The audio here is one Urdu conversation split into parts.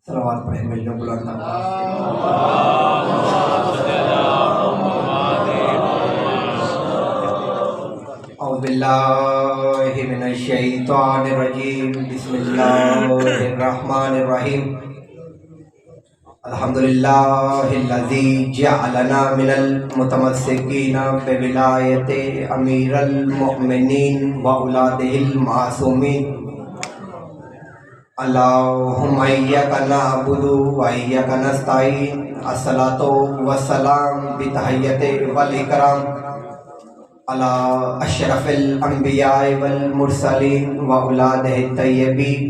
صلوات پڑھیں ملنے بلند اعوذ باللہ من الشیطان الرجیم بسم اللہ الرحمن الرحیم الحمدللہ الذی جعلنا من المتمسکین بولایت امیر المؤمنین واولادہ المعصومین اللہم ایاک نعبد و ایاک نستعین الصلاۃ والسلام بتحیت والاکرام علی اشرف الانبیاء والمرسلین واولادہ الطیبین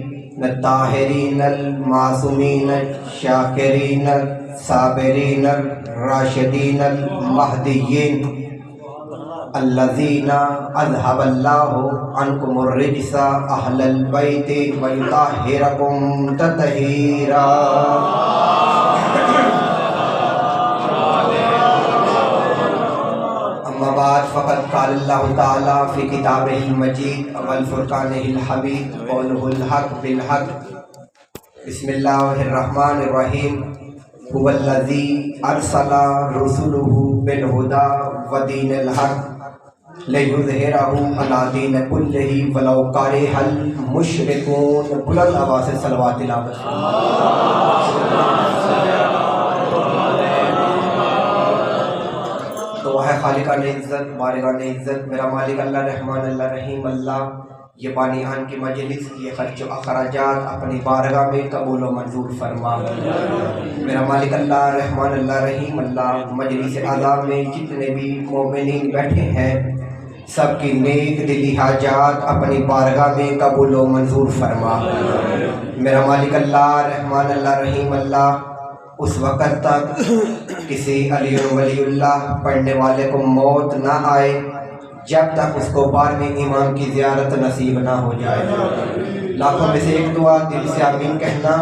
الطاہرین المعصومین الشاکرین الصابرین الراشدین المہدیین الذین اذھب اللہ عنکم الرجس اہل البیت ویطہرکم تطہیرا۔ اما بعد فقد قال اللہ تعالی فی کتابہ المجید والفرقانہ الحمید قولہ الحق بالحق بسم اللہ الرحمن الرحیم هو الذی ارسل رسلہ بالہدی ودین الحق لِیُظْہِرَهُ عَلَىٰ دِینِ كُلِّهِ وَلَوْ كَرِہَ الْمُشْرِكُونَ۔ بلند آواز سے صلوات تلاوت۔ تو ہے خالقان عزت بارگان عزت میرا مالک اللہ رحمان اللہ رحیم اللہ، یہ بانیان کی مجلس یہ خرچ و اخراجات اپنی بارگاہ میں قبول و منظور فرما۔ میرا مالک اللہ رحمان اللہ رحیم اللہ، مجلس اعلیٰ میں جتنے بھی مومنین بیٹھے ہیں سب کی نیک دلی حاجات اپنی بارگاہ میں قبول و منظور فرما۔ میرا مالک اللہ رحمان اللہ رحیم اللہ، اس وقت تک کسی علی ولی اللہ پڑھنے والے کو موت نہ آئے جب تک اس کو 12ویں امام کی زیارت نصیب نہ ہو جائے۔ لاکھوں میں سے ایک دعا دل سے آمین کہنا،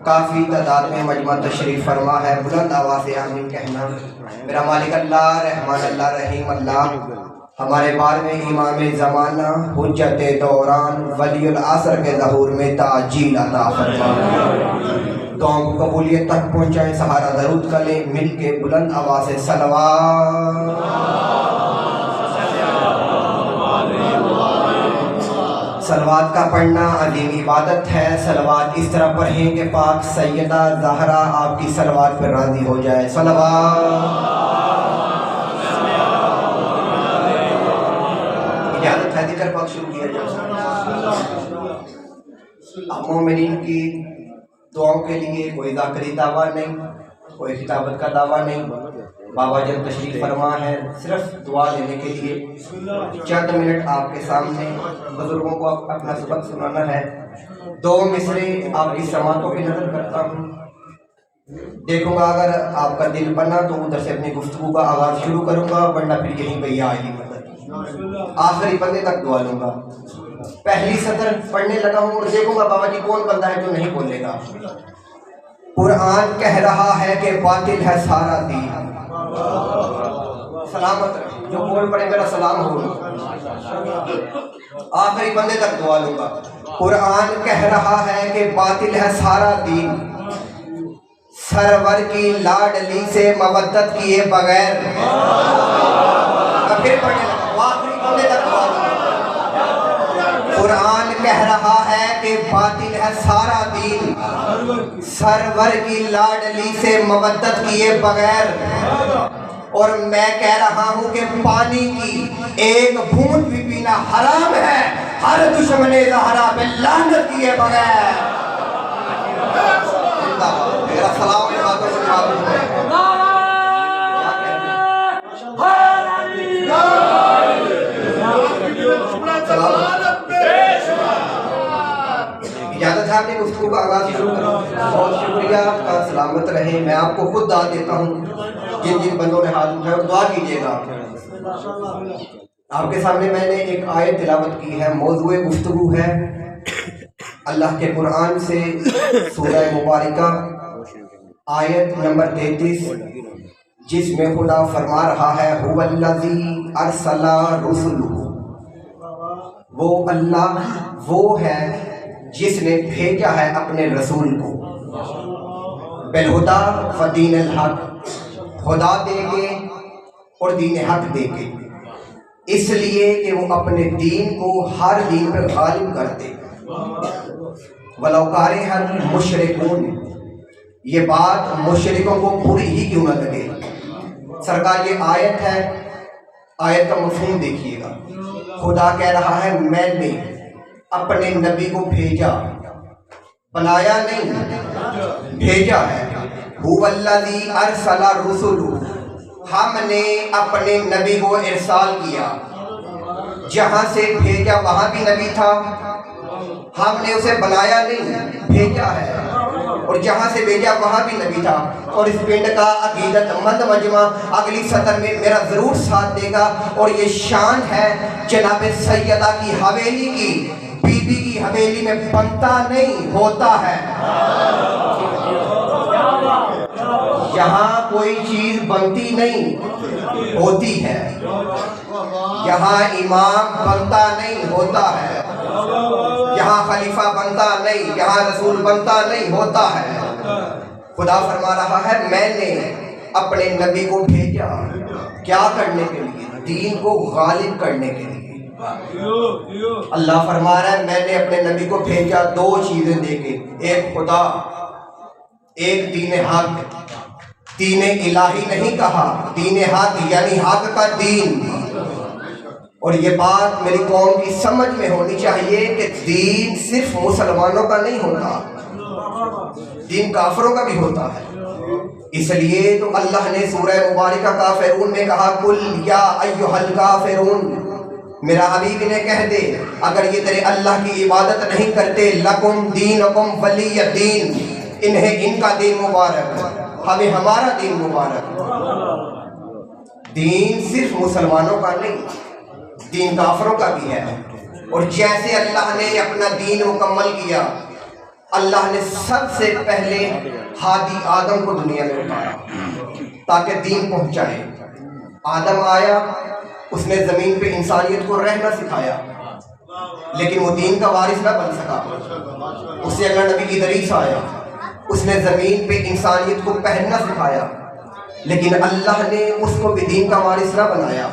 کافی تعداد میں مجمع تشریف فرما ہے، بلند آواز سے آمین کہنا۔ میرا مالک اللہ رحمان اللہ رحیم اللہ، ہمارے 12ویں امام زمانہ حجت دوران ولی العصر کے ظہور میں تعجیل عطا فرما۔ دعاؤں کو قبولیت تک پہنچائیں، سہارا درود کریں مل کے بلند آواز سے صلوات۔ صلوات کا پڑھنا عظیم عبادت ہے، صلوات اس طرح پڑھیں کہ پاک سیدہ زہرا آپ کی صلوات پر راضی ہو جائے۔ صلوات۔ اجازت ہے ذکر پاک شروع کیا جائے۔ مومنین کی دعاؤں کے لیے کوئی ذاکری دعویٰ نہیں، کوئی خطابت کا دعویٰ نہیں، بابا جب تشریف فرما ہے صرف دعا لینے کے لیے چند منٹ آپ کے سامنے بزرگوں کو اپنا سبق سنانا ہے۔ 2 مصرے آپ کی سماعتوں کی نظر کرتا ہوں، دیکھوں گا اگر آپ کا دل بنا تو ادھر سے اپنی گفتگو کا آغاز شروع کروں گا، ورنہ پھر یہیں پہ آئے گی مدد، آخری بندے تک دعا لوں گا۔ پہلی سطر پڑھنے لگا ہوں اور دیکھوں گا بابا جی کون بندہ ہے جو نہیں بولے گا۔ قرآن کہہ رہا ہے کہ باطل ہے سارا دین، سلامت جو بول پڑے میرا سلام ہو، آخری بندے تک دعا لوں گا۔ قرآن کہہ رہا ہے کہ باطل ہے سارا دین، سرور کی لاڈلی سے مودت کیے بغیر، پھر پڑھنے لگا آخری بندے تک دعا لوں گا۔ قرآن کہہ رہا ہے کہ باطل ہے سارا دین، سرور کی لاڈلی سے مودت کیے بغیر، اور میں کہہ رہا ہوں کہ پانی کی ایک بوند بھی پینا حرام ہے ہر دشمن زہرا پہ لعنت کیے بغیر۔ میرا سلام باتوں سے معلوم ہے۔ اجازت ہے اپنی گفتگو کا آغاز شروع کروں۔ بہت شکریہ، سلامت رہیں۔ میں آپ کو خود دعا دیتا ہوں جن جن بندوں نے ہاتھ اٹھائے، اور دعا کیجیے گا۔ آپ کے سامنے میں نے ایک آیت تلاوت کی ہے، موضوع گفتگو ہے اللہ کے قرآن سے سورہ مبارکہ آیت نمبر 33، جس میں خدا فرما رہا ہے هو الذی ارسل رسلہ، وہ اللہ وہ ہے جس نے بھیجا ہے اپنے رسول کو بالہدا و دین الحق، خدا دے کے اور دین حق دے کے، اس لیے کہ وہ اپنے دین کو ہر دین پر غالب کر دے۔ وَلَوْ كَرِهَ الْمُشْرِكُونَ، یہ بات مشرکوں کو بری ہی کیوں نہ لگے۔ سرکار یہ آیت ہے، آیت کا مفہوم دیکھیے گا۔ خدا کہہ رہا ہے میں نے اپنے نبی کو بھیجا، بنایا نہیں، بھیجا ہے۔ هُوَ الَّذِي أَرْسَلَ الرُّسُلَ، ہم نے اپنے نبی کو ارسال کیا، جہاں سے بھیجا وہاں بھی نبی تھا، ہم نے اسے بنایا نہیں، بھیجا ہے، اور جہاں سے بھیجا وہاں بھی نبی تھا۔ اور اس پنڈ کا عقیدت مند مجمع اگلی سطر میں میرا ضرور ساتھ دے گا، اور یہ شان ہے جناب سیدہ کی حویلی کی، بی بی کی حویلی میں بنتا نہیں ہوتا ہے۔ یہاں کوئی چیز بنتی نہیں ہوتی ہے، یہاں امام بنتا نہیں ہوتا ہے، یہاں خلیفہ بنتا نہیں، یہاں رسول بنتا نہیں ہوتا ہے۔ خدا فرما رہا ہے میں نے اپنے نبی کو بھیجا، کیا کرنے کے لیے؟ دین کو غالب کرنے کے لیے۔ اللہ فرما رہا ہے میں نے اپنے نبی کو بھیجا دو چیزیں دے کے، ایک خدا، ایک دین حق۔ دین الہی نہیں کہا، دین حق یعنی حق کا دین۔ اور یہ بات میری قوم کی سمجھ میں ہونی چاہیے کہ دین صرف مسلمانوں کا نہیں ہوتا، دین کافروں کا بھی ہوتا ہے۔ اس لیے تو اللہ نے سورہ مبارکہ کافرون میں کہا کل یا ایھا الکافرون، میرا حبیب انہیں کہہ دے اگر یہ تیرے اللہ کی عبادت نہیں کرتے لکم دینکم ولی دین، انہیں ان کا دین مبارک، ہمیں ہمارا دین مبارک۔ دین صرف مسلمانوں کا نہیں، دین کافروں کا بھی ہے۔ اور جیسے اللہ نے اپنا دین مکمل کیا، اللہ نے سب سے پہلے ہادی آدم کو دنیا میں اٹھایا تاکہ دین پہنچائے۔ آدم آیا، اس نے زمین پہ انسانیت کو رہنا سکھایا، لیکن وہ دین کا وارث نہ بن سکا۔ اس سے اگلا نبی ادریس آیا، اس نے زمین پہ انسانیت کو پہننا سکھایا، لیکن اللہ نے اس کو بھی دین کا وارث نہ بنایا۔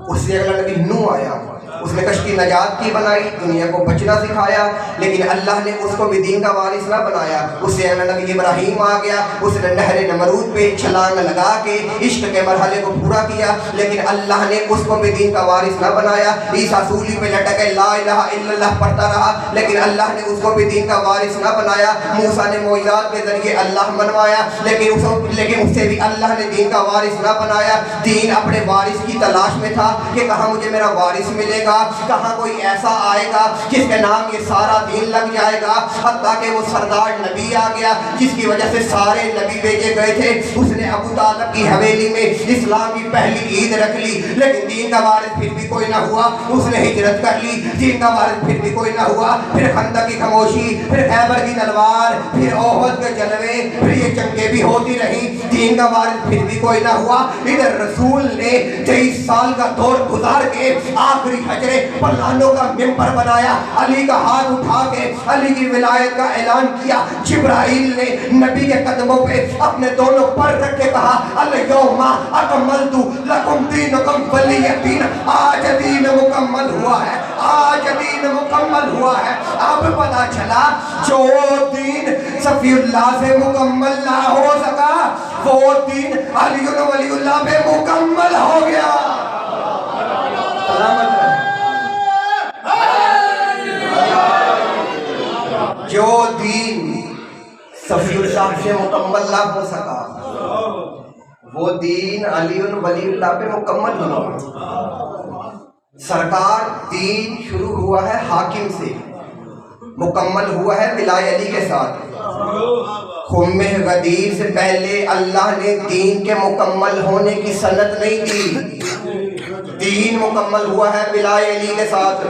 اس سے اگلا نبی نوح آیا، اس نے کشتی نجات کی بنائی، دنیا کو بچنا سکھایا، لیکن اللہ نے اس کو بھی دین کا وارث نہ بنایا۔ اس سے اگلا نبی ابراہیم آ گیا، اس نے نہر نمرود پہ چھلانگ لگا کے عشق کے مرحلے کو پورا کیا، لیکن اللہ نے اس کو بھی دین کا وارث نہ بنایا۔ عیسیٰ سولی پہ لٹکے لا الہ الا اللہ پڑھتا رہا، لیکن اللہ نے اس کو بھی دین کا وارث نہ بنایا۔ موسیٰ نے معجزات کے ذریعے اللہ منوایا، لیکن اس سے بھی اللہ نے دین کا وارث نہ بنایا۔ دین اپنے وارث کی تلاش میں تھا کہ کہاں مجھے میرا وارث ملے گا، کہاں کوئی ایسا آئے گا جس کے نام یہ سارا دین لگ جائے گا۔ حتیٰ کہ وہ سردار نبی آ گیا جس کی وجہ سے سارے نبی بھیجے گئے تھے، اس نے ابو طالب کی حویلی میں اسلام کی پہلی عید رکھ لی، لیکن دین کا وارث پھر بھی کوئی نہ ہوا۔ اس نے ہجرت کر لی، دین کا وارث پھر بھی کوئی نہ ہوا۔ پھر خندق کی خاموشی، پھر خیبر کی تلوار، پھر احد کے جلوے، پھر یہ جنگیں بھی ہوتی رہیں، دین کا وارث پھر بھی کوئی نہ ہوا۔ ادھر رسول نے 23 سال کا دور گزار کے آخری حجرے پلانوں کا ممبر بنایا، علی کا ہاتھ اٹھا کے علی کی ولایت کا اعلان کیا۔ جبرائیل نے نبی کے قدموں پہ اپنے دونوں پر رکھ کے کہا الیوم اکملت لکم دینکم ولی دین، آج دین مکمل ہوا ہے، آج دین مکمل ہوا ہے۔ اب پتا چلا جو دین صفی اللہ سے مکمل نہ ہو سکا، وہ دین علی ولی اللہ پہ مکمل ہو گیا۔ جو دین صفی اللہ سے مکمل نہ ہو سکا، وہ دین علی ولی اللہ پہ مکمل ہوا۔ سرکار دین شروع ہوا ہے حاکم سے، مکمل ہوا ہے ولایت علی کے ساتھ۔ خم غدیر سے پہلے اللہ نے دین کے مکمل ہونے کی سند نہیں دی، دین مکمل ہوا ہے ولایت علی کے ساتھ۔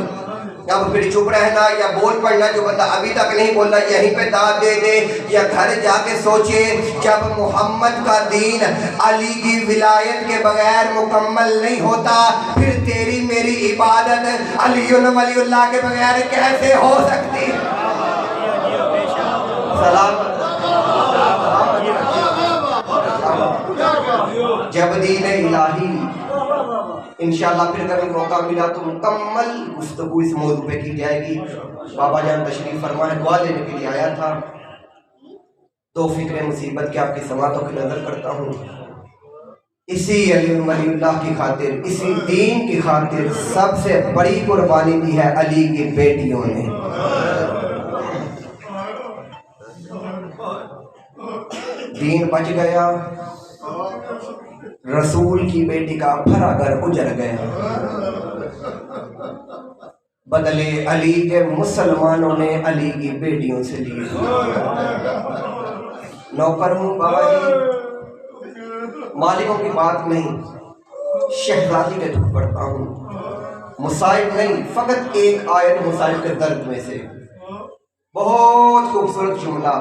اب پھر چپ رہنا یا بول پڑنا، جو بندہ ابھی تک نہیں بول رہا یہیں پہ داد دے دے یا گھر جا کے سوچے جب محمد کا دین علی کی ولایت کے بغیر مکمل نہیں ہوتا پھر تیری میری عبادت علی ولی اللہ کے بغیر کیسے ہو سکتی؟ سلام جب دین الہی انشاءاللہ پھر کبھی موقع ملا تو مکمل گفتگو اس موضوع پہ کی جائے گی۔ بابا جان تشریف فرما ہے، دعا دینے کے لیے آیا تھا تو فکر مصیبت کے آپ کی سماعتوں کی نظر کرتا ہوں۔ اسی علی ولی اللہ کی خاطر، اسی دین کی خاطر سب سے بڑی قربانی دی ہے علی کی بیٹیوں نے۔ دین بچ گیا، رسول کی بیٹی کا بھرا گھر اجڑ گیا، بدلے علی کے مسلمانوں نے علی کی بیٹیوں سے لیے۔ نوکر ہوں بابا جی، مالکوں کی بات نہیں، شہزادی کے دکھ پڑتا ہوں، مصائب نہیں، فقط ایک آیت مصائب کے درد میں سے۔ بہت خوبصورت جملہ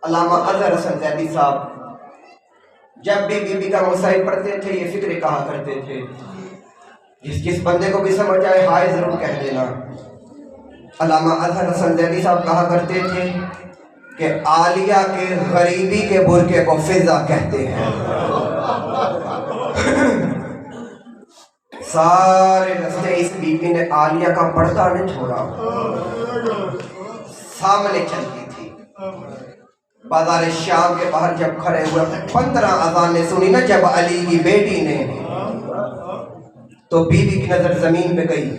علامہ اظہر حسن زیدی صاحب جب بھی بی بی کا مصائب پڑھتے تھے یہ فکر کہا کرتے تھے، جس بندے کو بھی سمجھ آئے ہائے ضرور کہہ دینا۔ علامہ اظہر حسن زیدی صاحب کہا کرتے تھے کہ عالیہ کے غریبی کے برقعے کو فضا کہتے ہیں۔ سارے رستے اس بی بی نے عالیہ کا پردہ نہیں چھوڑا، سامنے چلتی تھی۔ بازار شام کے باہر جب کھڑے ہوئے 15 اذانیں سنی نا جب علی کی بیٹی نے، تو بی بی کی نظر زمین پہ گئی۔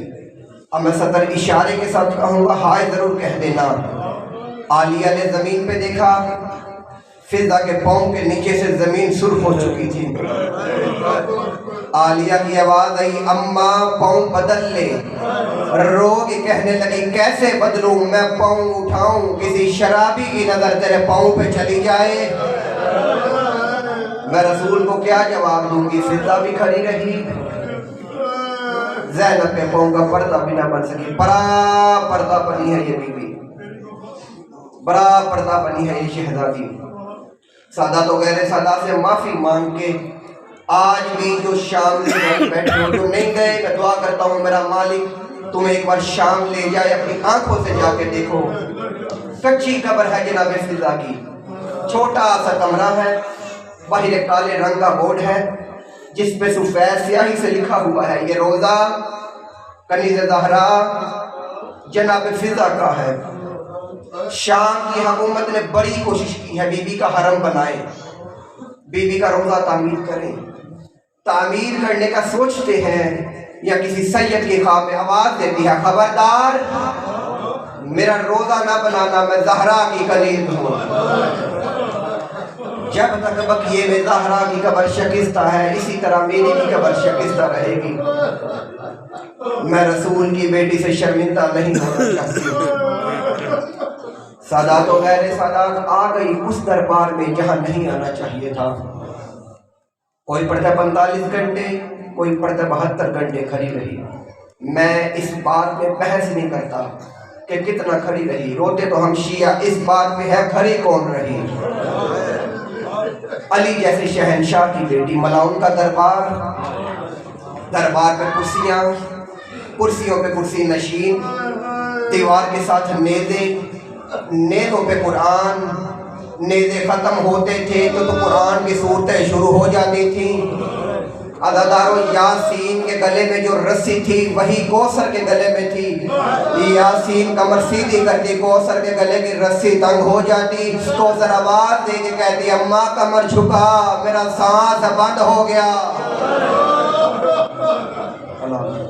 اب میں صدر اشارے کے ساتھ کہوں گا ہائے ضرور کہہ دینا۔ عالیہ نے زمین پہ دیکھا، فضا کے پاؤں کے نیچے سے زمین سرخ ہو چکی تھی۔ عالیہ کی آواز آئی اماں پاؤں بدل لے، رو کے کہنے لگی کیسے بدلوں، میں پاؤں اٹھاؤں کسی شرابی کی نظر تیرے پاؤں پہ چلی جائے، میں رسول کو کیا جواب دوں گی؟ فضا بھی کھڑی رہی، زینب کے پاؤں کا پردہ بھی نہ بن سکی۔ بڑا پردہ بنی ہے یہ بی بی، بڑا پردہ بنی ہے یہ شہزادی۔ سادات و غیر سادات سے معافی مانگ کے آج بھی جو شام لے بیٹھے ہو جو نہیں گئے، میں دعا کرتا ہوں میرا مالک تمہیں ایک بار شام لے جائے، اپنی آنکھوں سے جا کے دیکھو۔ کچی قبر ہے جناب فضا کی، چھوٹا سا کمرہ ہے، باہر کالے رنگ کا بورڈ ہے جس پہ سفید سیاہی سے لکھا ہوا ہے یہ روزہ کنیز زہرا جناب فضا کا ہے۔ شام کی حکومت نے بڑی کوشش کی ہے بی بی کا حرم بنائے، بی بی کا روزہ تعمیر کریں، تعمیر کرنے کا سوچتے ہیں یا کسی سید کی خواب میں آواز دیتی ہے خبردار میرا روزہ نہ بنانا، میں زہرا کی کنیز ہوں۔ جب تک بقیے میں زہرا کی قبر شکستہ ہے اسی طرح میری بھی قبر شکستہ رہے گی۔ میں رسول کی بیٹی سے شرمندہ نہیں ہونا چاہتی۔ سادات و غیر سادات آ گئی اس دربار میں جہاں نہیں آنا چاہیے تھا۔ کوئی پڑھتا 45 گھنٹے، کوئی پڑھتا 72 گھنٹے کھڑی رہی۔ میں اس بات میں بحث نہیں کرتا کہ کتنا کھڑی رہی، روتے تو ہم شیعہ اس بات میں ہے کھڑی کون رہی۔ علی جیسے شہنشاہ کی بیٹی، ملاؤن کا دربار، دربار پہ کرسیاں، کرسیوں پہ کرسی نشین، دیوار کے ساتھ نیزے، نیزوں پہ قرآن، نیزے ختم ہوتے تھے تو قرآن کی صورتیں شروع ہو جاتی تھیں۔ عزادارو یاسین کے گلے میں جو رسی تھی وہی کوثر کے گلے میں تھی، یاسین کمر سیدھی کرتی، کوثر کے گلے کی رسی تنگ ہو جاتی، کوثر آواز دے کے کہتی اماں کمر جھکا میرا سانس بند ہو گیا۔ اللہ